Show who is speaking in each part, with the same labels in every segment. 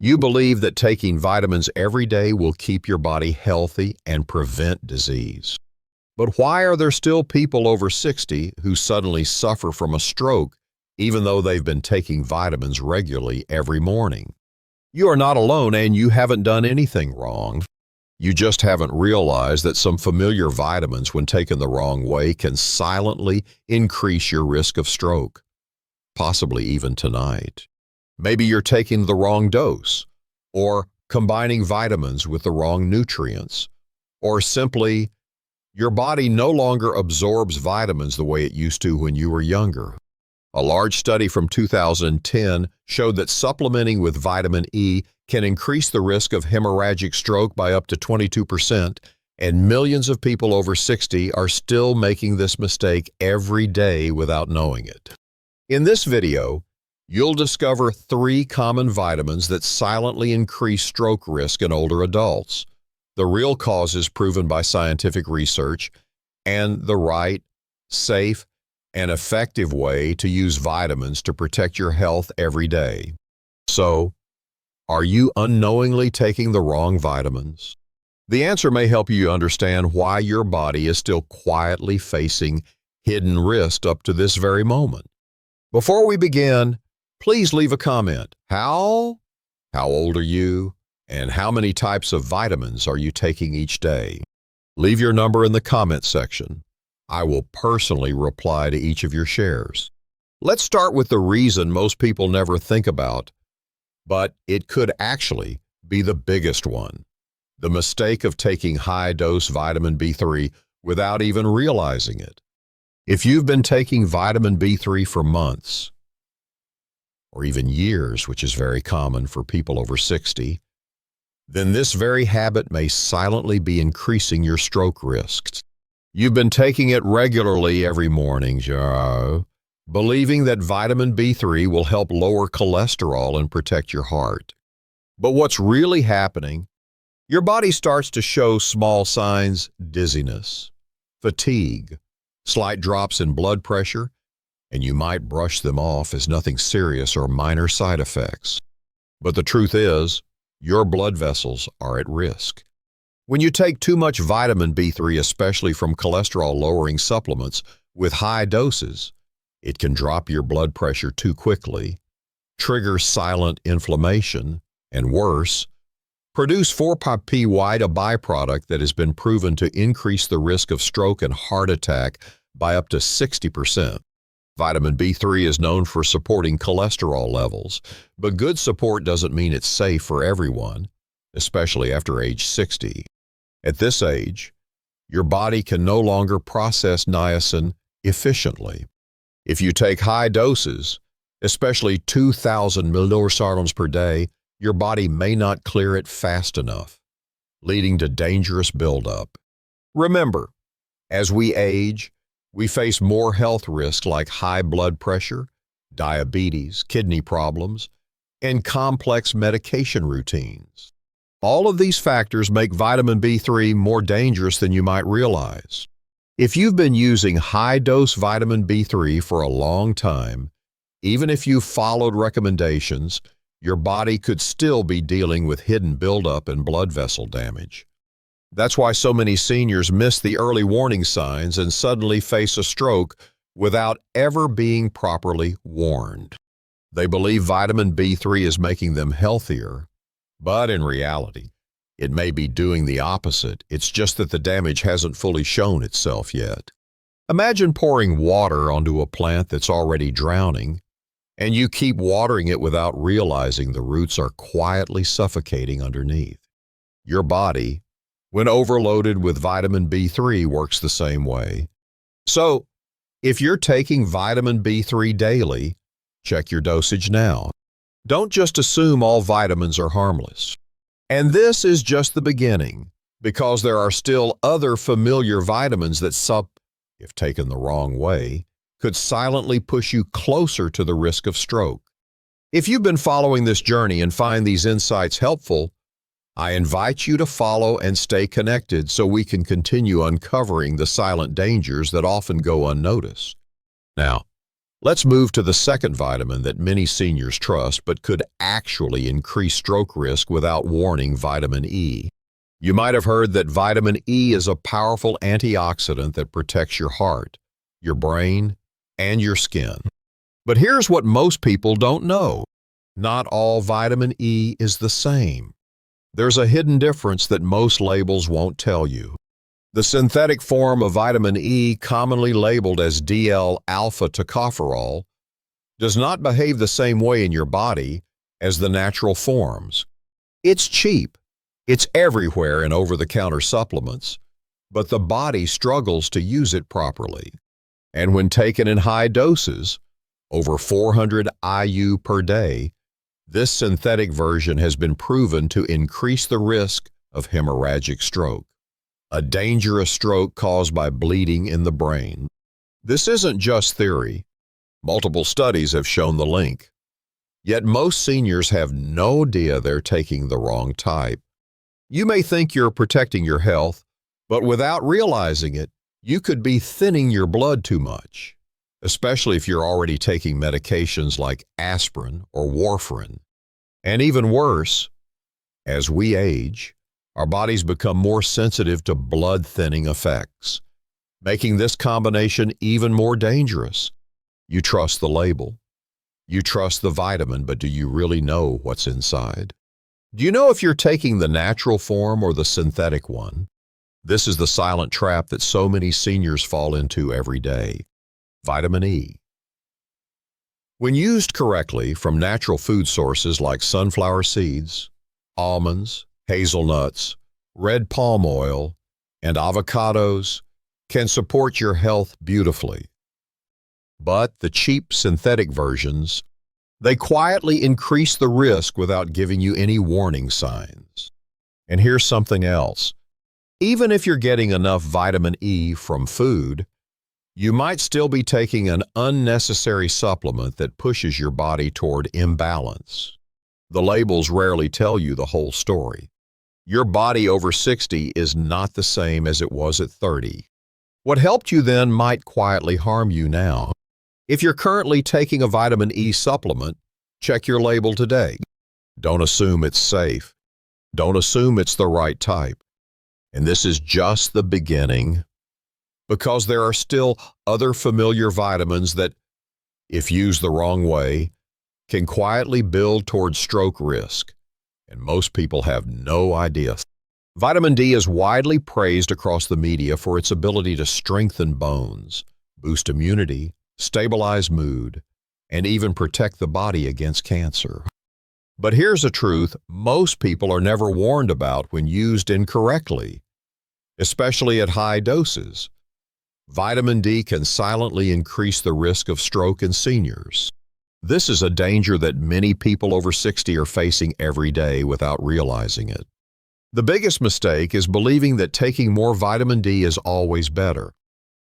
Speaker 1: You believe that taking vitamins every day will keep your body healthy and prevent disease. But why are there still people over 60 who suddenly suffer from a stroke even though they've been taking vitamins regularly every morning? You are not alone and you haven't done anything wrong. You just haven't realized that some familiar vitamins, when taken the wrong way, can silently increase your risk of stroke, possibly even tonight. Maybe you're taking the wrong dose, or combining vitamins with the wrong nutrients, or simply your body no longer absorbs vitamins the way it used to when you were younger. A large study from 2010 showed that supplementing with vitamin E can increase the risk of hemorrhagic stroke by up to 22%, and millions of people over 60 are still making this mistake every day without knowing it. In this video, you'll discover 3 common vitamins that silently increase stroke risk in older adults, the real causes proven by scientific research, and the right, safe, and effective way to use vitamins to protect your health every day. So, are you unknowingly taking the wrong vitamins? The answer may help you understand why your body is still quietly facing hidden risk up to this very moment. Before we begin, please leave a comment. How old are you? And how many types of vitamins are you taking each day? Leave your number in the comment section. I will personally reply to each of your shares. Let's start with the reason most people never think about, but it could actually be the biggest one: the mistake of taking high-dose vitamin B3 without even realizing it. If you've been taking vitamin B3 for months, or even years, which is very common for people over 60, then this very habit may silently be increasing your stroke risks. You've been taking it regularly every morning, Joe, believing that vitamin B3 will help lower cholesterol and protect your heart. But what's really happening, your body starts to show small signs: dizziness, fatigue, slight drops in blood pressure, and you might brush them off as nothing serious or minor side effects. But the truth is, your blood vessels are at risk. When you take too much vitamin B3, especially from cholesterol-lowering supplements with high doses, it can drop your blood pressure too quickly, trigger silent inflammation, and worse, produce 4-PY, a byproduct that has been proven to increase the risk of stroke and heart attack by up to 60%. Vitamin B3 is known for supporting cholesterol levels, but good support doesn't mean it's safe for everyone, especially after age 60. At this age, your body can no longer process niacin efficiently. If you take high doses, especially 2,000 millisartans per day, your body may not clear it fast enough, leading to dangerous buildup. Remember, as we age, we face more health risks like high blood pressure, diabetes, kidney problems, and complex medication routines. All of these factors make vitamin B3 more dangerous than you might realize. If you've been using high-dose vitamin B3 for a long time, even if you've followed recommendations, your body could still be dealing with hidden buildup and blood vessel damage. That's why so many seniors miss the early warning signs and suddenly face a stroke without ever being properly warned. They believe vitamin B3 is making them healthier, but in reality, it may be doing the opposite. It's just that the damage hasn't fully shown itself yet. Imagine pouring water onto a plant that's already drowning, and you keep watering it without realizing the roots are quietly suffocating underneath. Your body, when overloaded with vitamin B3, works the same way. So, if you're taking vitamin B3 daily, check your dosage now. Don't just assume all vitamins are harmless. And this is just the beginning, because there are still other familiar vitamins that, if taken the wrong way, could silently push you closer to the risk of stroke. If you've been following this journey and find these insights helpful, I invite you to follow and stay connected so we can continue uncovering the silent dangers that often go unnoticed. Now, Let's move to the second vitamin that many seniors trust but could actually increase stroke risk without warning: vitamin E. You might have heard that vitamin E is a powerful antioxidant that protects your heart, your brain, and your skin. But here's what most people don't know. Not all vitamin E is the same. There's a hidden difference that most labels won't tell you. The synthetic form of vitamin E, commonly labeled as DL-alpha tocopherol, does not behave the same way in your body as the natural forms. It's cheap. It's everywhere in over-the-counter supplements, but the body struggles to use it properly. And when taken in high doses, over 400 IU per day, this synthetic version has been proven to increase the risk of hemorrhagic stroke, a dangerous stroke caused by bleeding in the brain. This isn't just theory. Multiple studies have shown the link. Yet most seniors have no idea they're taking the wrong type. You may think you're protecting your health, but without realizing it, you could be thinning your blood too much, especially if you're already taking medications like aspirin or warfarin. And even worse, as we age, our bodies become more sensitive to blood-thinning effects, making this combination even more dangerous. You trust the label. You trust the vitamin, but do you really know what's inside? Do you know if you're taking the natural form or the synthetic one? This is the silent trap that so many seniors fall into every day. Vitamin E. When used correctly from natural food sources like sunflower seeds, almonds, hazelnuts, red palm oil, and avocados, can support your health beautifully. But the cheap synthetic versions, they quietly increase the risk without giving you any warning signs. And here's something else. Even if you're getting enough vitamin E from food, you might still be taking an unnecessary supplement that pushes your body toward imbalance. The labels rarely tell you the whole story. Your body over 60 is not the same as it was at 30. What helped you then might quietly harm you now. If you're currently taking a vitamin E supplement, check your label today. Don't assume it's safe. Don't assume it's the right type. And this is just the beginning, because there are still other familiar vitamins that, if used the wrong way, can quietly build towards stroke risk, and most people have no idea. Vitamin D is widely praised across the media for its ability to strengthen bones, boost immunity, stabilize mood, and even protect the body against cancer. But here's a truth most people are never warned about when used incorrectly, especially at high doses. Vitamin D can silently increase the risk of stroke in seniors. This is a danger that many people over 60 are facing every day without realizing it. The biggest mistake is believing that taking more vitamin D is always better.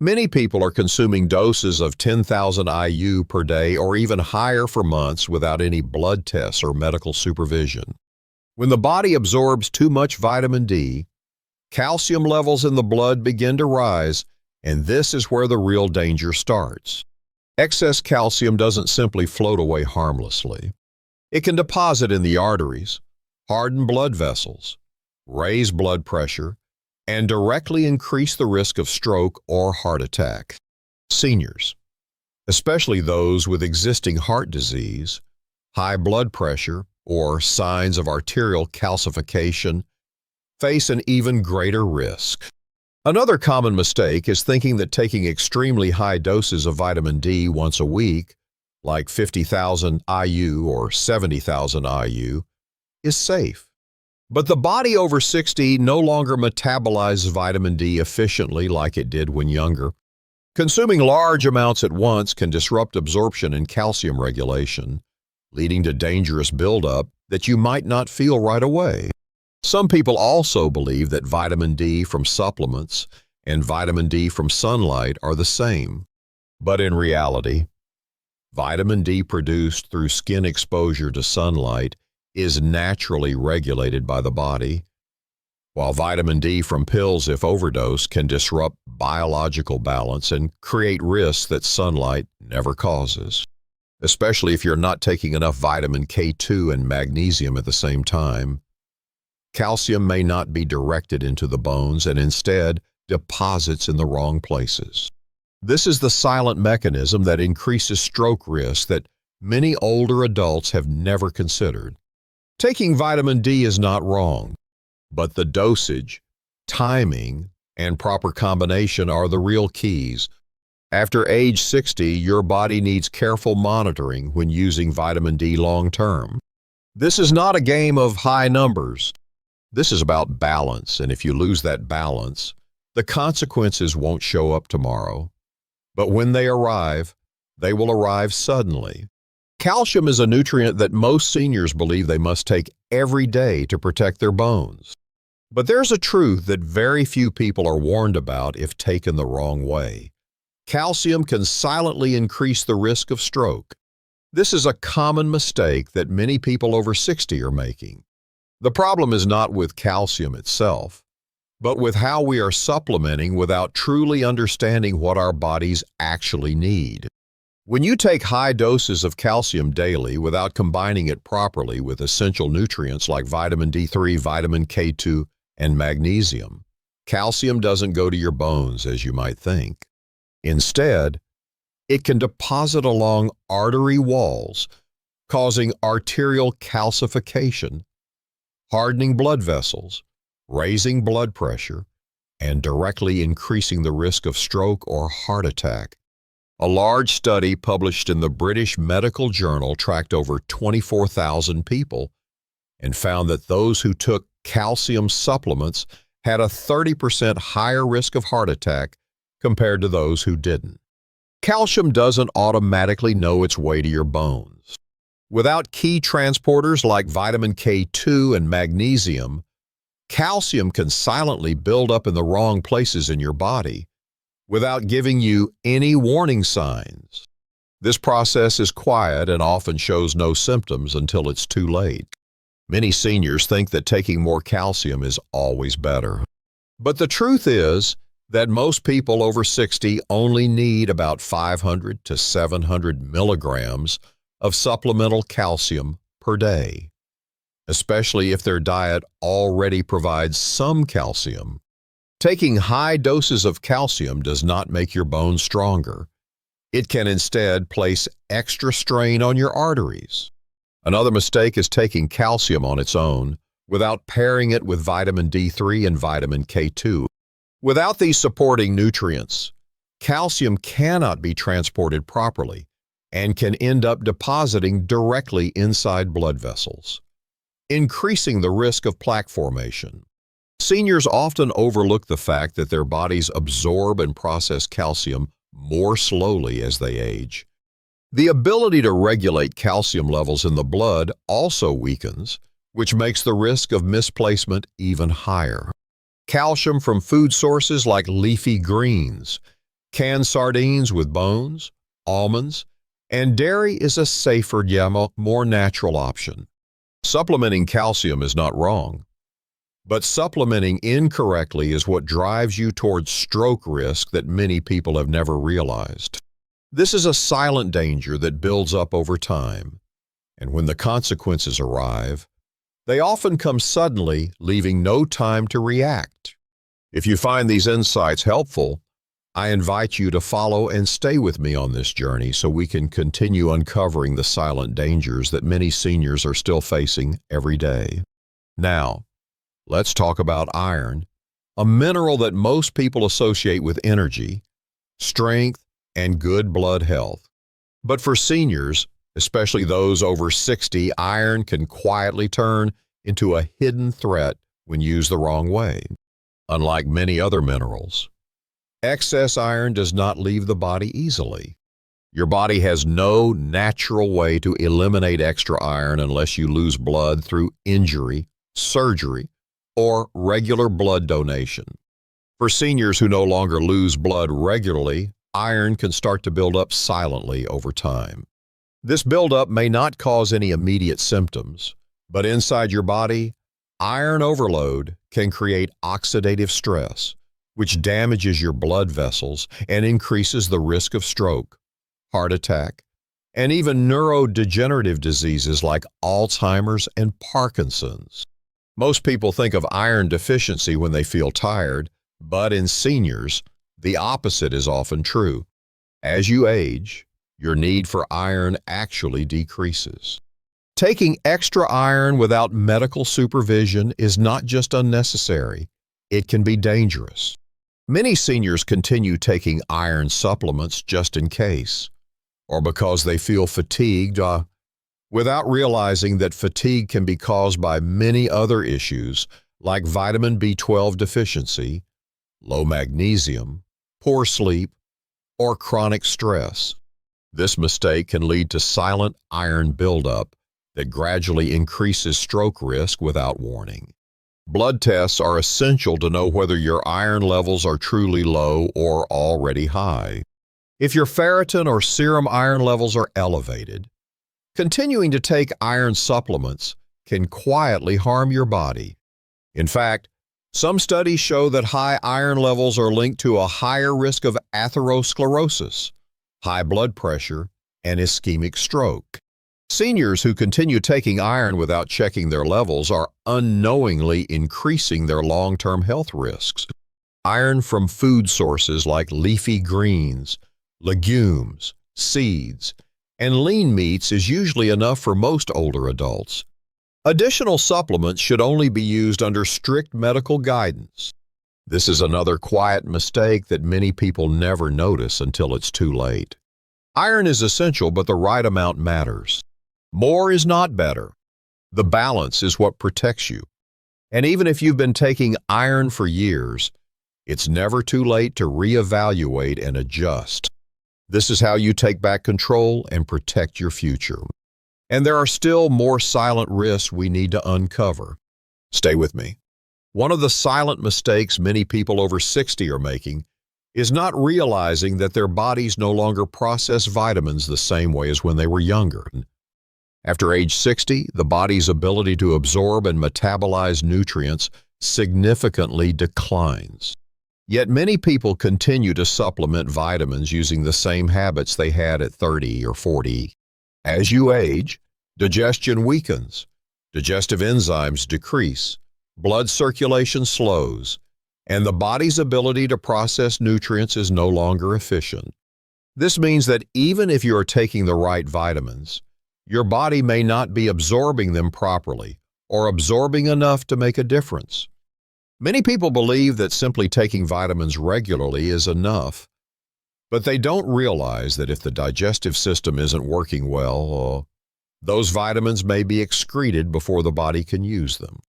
Speaker 1: Many people are consuming doses of 10,000 IU per day or even higher for months without any blood tests or medical supervision. When the body absorbs too much vitamin D, calcium levels in the blood begin to rise, and this is where the real danger starts. Excess calcium doesn't simply float away harmlessly. It can deposit in the arteries, harden blood vessels, raise blood pressure, and directly increase the risk of stroke or heart attack. Seniors, especially those with existing heart disease, high blood pressure, or signs of arterial calcification, face an even greater risk. Another common mistake is thinking that taking extremely high doses of vitamin D once a week, like 50,000 IU or 70,000 IU, is safe. But the body over 60 no longer metabolizes vitamin D efficiently like it did when younger. Consuming large amounts at once can disrupt absorption and calcium regulation, leading to dangerous buildup that you might not feel right away. Some people also believe that vitamin D from supplements and vitamin D from sunlight are the same. But in reality, vitamin D produced through skin exposure to sunlight is naturally regulated by the body, while vitamin D from pills, if overdosed, can disrupt biological balance and create risks that sunlight never causes, especially if you're not taking enough vitamin K2 and magnesium at the same time. Calcium may not be directed into the bones and instead deposits in the wrong places. This is the silent mechanism that increases stroke risk that many older adults have never considered. Taking vitamin D is not wrong, but the dosage, timing, and proper combination are the real keys. After age 60, your body needs careful monitoring when using vitamin D long term. This is not a game of high numbers. This is about balance, and if you lose that balance, the consequences won't show up tomorrow. But when they arrive, they will arrive suddenly. Calcium is a nutrient that most seniors believe they must take every day to protect their bones. But there's a truth that very few people are warned about if taken the wrong way. Calcium can silently increase the risk of stroke. This is a common mistake that many people over 60 are making. The problem is not with calcium itself, but with how we are supplementing without truly understanding what our bodies actually need. When you take high doses of calcium daily without combining it properly with essential nutrients like vitamin D3, vitamin K2, and magnesium, calcium doesn't go to your bones as you might think. Instead, it can deposit along artery walls, causing arterial calcification, hardening blood vessels, raising blood pressure, and directly increasing the risk of stroke or heart attack. A large study published in the British Medical Journal tracked over 24,000 people and found that those who took calcium supplements had a 30% higher risk of heart attack compared to those who didn't. Calcium doesn't automatically know its way to your bones. Without key transporters like vitamin K2 and magnesium, calcium can silently build up in the wrong places in your body without giving you any warning signs. This process is quiet and often shows no symptoms until it's too late. Many seniors think that taking more calcium is always better. But the truth is that most people over 60 only need about 500 to 700 milligrams of supplemental calcium per day, especially if their diet already provides some calcium. Taking high doses of calcium does not make your bones stronger. It can instead place extra strain on your arteries. Another mistake is taking calcium on its own without pairing it with vitamin D3 and vitamin K2. Without these supporting nutrients, calcium cannot be transported properly and can end up depositing directly inside blood vessels, increasing the risk of plaque formation. Seniors often overlook the fact that their bodies absorb and process calcium more slowly as they age. The ability to regulate calcium levels in the blood also weakens, which makes the risk of misplacement even higher. Calcium from food sources like leafy greens, canned sardines with bones, almonds, and dairy is a safer yet more natural option. Supplementing calcium is not wrong, but supplementing incorrectly is what drives you towards stroke risk that many people have never realized. This is a silent danger that builds up over time, and when the consequences arrive, they often come suddenly, leaving no time to react. If you find these insights helpful, I invite you to follow and stay with me on this journey so we can continue uncovering the silent dangers that many seniors are still facing every day. Now, let's talk about iron, a mineral that most people associate with energy, strength, and good blood health. But for seniors, especially those over 60, iron can quietly turn into a hidden threat when used the wrong way. Unlike many other minerals, excess iron does not leave the body easily. Your body has no natural way to eliminate extra iron unless you lose blood through injury, surgery, or regular blood donation. For seniors who no longer lose blood regularly, iron can start to build up silently over time. This buildup may not cause any immediate symptoms, but inside your body, Iron overload can create oxidative stress, which damages your blood vessels and increases the risk of stroke, heart attack, and even neurodegenerative diseases like Alzheimer's and Parkinson's. Most people think of iron deficiency when they feel tired, but in seniors, the opposite is often true. As you age, your need for iron actually decreases. Taking extra iron without medical supervision is not just unnecessary, it can be dangerous. Many seniors continue taking iron supplements just in case, or because they feel fatigued, without realizing that fatigue can be caused by many other issues like vitamin B12 deficiency, low magnesium, poor sleep, or chronic stress. This mistake can lead to silent iron buildup that gradually increases stroke risk without warning. Blood tests are essential to know whether your iron levels are truly low or already high. If your ferritin or serum iron levels are elevated, continuing to take iron supplements can quietly harm your body. In fact, some studies show that high iron levels are linked to a higher risk of atherosclerosis, high blood pressure, and ischemic stroke. Seniors who continue taking iron without checking their levels are unknowingly increasing their long-term health risks. Iron from food sources like leafy greens, legumes, seeds, and lean meats is usually enough for most older adults. Additional supplements should only be used under strict medical guidance. This is another quiet mistake that many people never notice until it's too late. Iron is essential, but the right amount matters. More is not better. The balance is what protects you. And even if you've been taking iron for years, it's never too late to reevaluate and adjust. This is how you take back control and protect your future. And there are still more silent risks we need to uncover. Stay with me. One of the silent mistakes many people over 60 are making is not realizing that their bodies no longer process vitamins the same way as when they were younger. After age 60, the body's ability to absorb and metabolize nutrients significantly declines. Yet many people continue to supplement vitamins using the same habits they had at 30 or 40. As you age, digestion weakens, digestive enzymes decrease, blood circulation slows, and the body's ability to process nutrients is no longer efficient. This means that even if you are taking the right vitamins, your body may not be absorbing them properly or absorbing enough to make a difference. Many people believe that simply taking vitamins regularly is enough, but they don't realize that if the digestive system isn't working well, those vitamins may be excreted before the body can use them.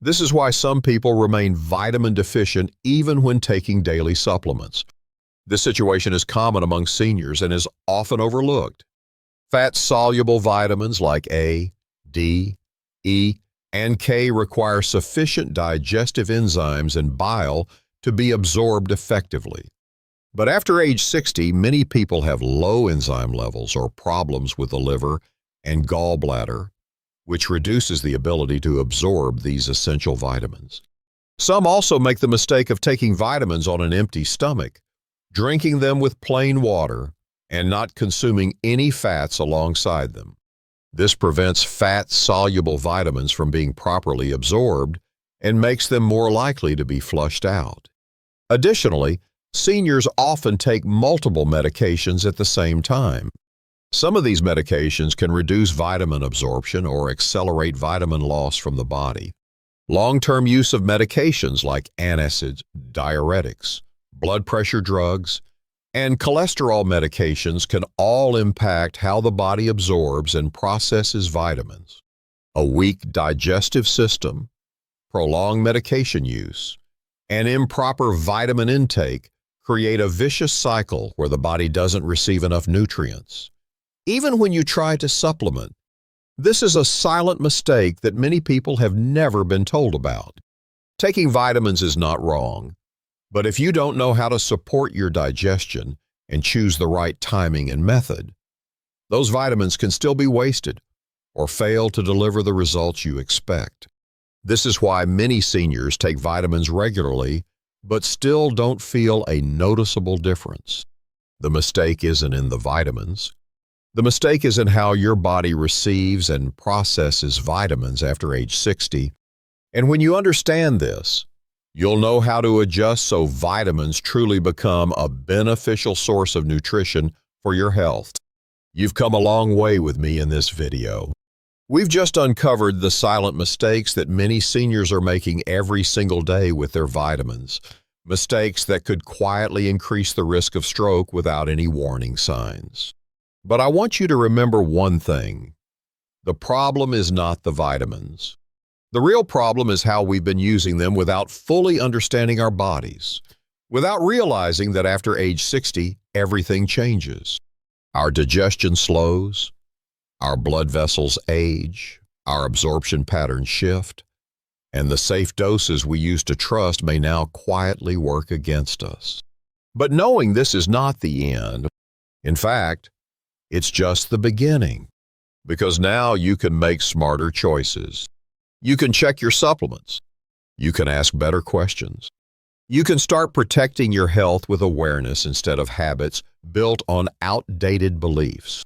Speaker 1: This is why some people remain vitamin deficient even when taking daily supplements. This situation is common among seniors and is often overlooked. Fat-soluble vitamins like A, D, E, and K require sufficient digestive enzymes and bile to be absorbed effectively. But after age 60, many people have low enzyme levels or problems with the liver and gallbladder, which reduces the ability to absorb these essential vitamins. Some also make the mistake of taking vitamins on an empty stomach, drinking them with plain water, and not consuming any fats alongside them. This prevents fat-soluble vitamins from being properly absorbed and makes them more likely to be flushed out. Additionally, seniors often take multiple medications at the same time. Some of these medications can reduce vitamin absorption or accelerate vitamin loss from the body. Long-term use of medications like antacids, diuretics, blood pressure drugs, and cholesterol medications can all impact how the body absorbs and processes vitamins. A weak digestive system, prolonged medication use, and improper vitamin intake create a vicious cycle where the body doesn't receive enough nutrients. Even when you try to supplement, this is a silent mistake that many people have never been told about. Taking vitamins is not wrong, but if you don't know how to support your digestion and choose the right timing and method, those vitamins can still be wasted or fail to deliver the results you expect. This is why many seniors take vitamins regularly, but still don't feel a noticeable difference. The mistake isn't in the vitamins. The mistake is in how your body receives and processes vitamins after age 60. And when you understand this, you'll know how to adjust so vitamins truly become a beneficial source of nutrition for your health. You've come a long way with me in this video. We've just uncovered the silent mistakes that many seniors are making every single day with their vitamins. Mistakes that could quietly increase the risk of stroke without any warning signs. But I want you to remember one thing. The problem is not the vitamins. The real problem is how we've been using them without fully understanding our bodies, without realizing that after age 60, everything changes. Our digestion slows, our blood vessels age, our absorption patterns shift, and the safe doses we used to trust may now quietly work against us. But knowing this is not the end. In fact, it's just the beginning, because now you can make smarter choices. You can check your supplements. You can ask better questions. You can start protecting your health with awareness instead of habits built on outdated beliefs.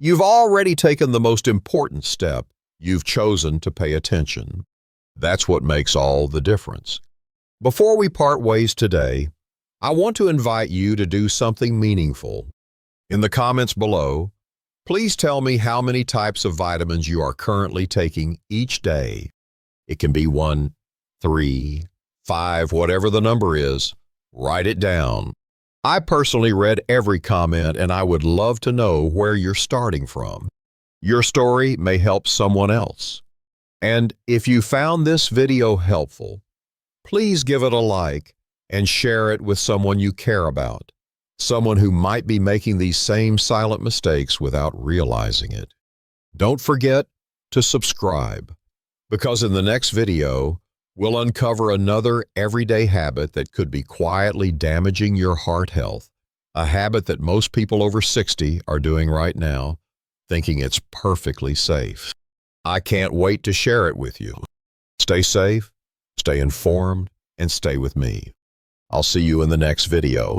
Speaker 1: You've already taken the most important step. You've chosen to pay attention. That's what makes all the difference. Before we part ways today, I want to invite you to do something meaningful. In the comments below, please tell me how many types of vitamins you are currently taking each day. It can be 1, 3, 5, whatever the number is. Write it down. I personally read every comment, and I would love to know where you're starting from. Your story may help someone else. And if you found this video helpful, please give it a like and share it with someone you care about. Someone who might be making these same silent mistakes without realizing it. Don't forget to subscribe, because in the next video, we'll uncover another everyday habit that could be quietly damaging your heart health, a habit that most people over 60 are doing right now, thinking it's perfectly safe. I can't wait to share it with you. Stay safe, stay informed, and stay with me. I'll see you in the next video.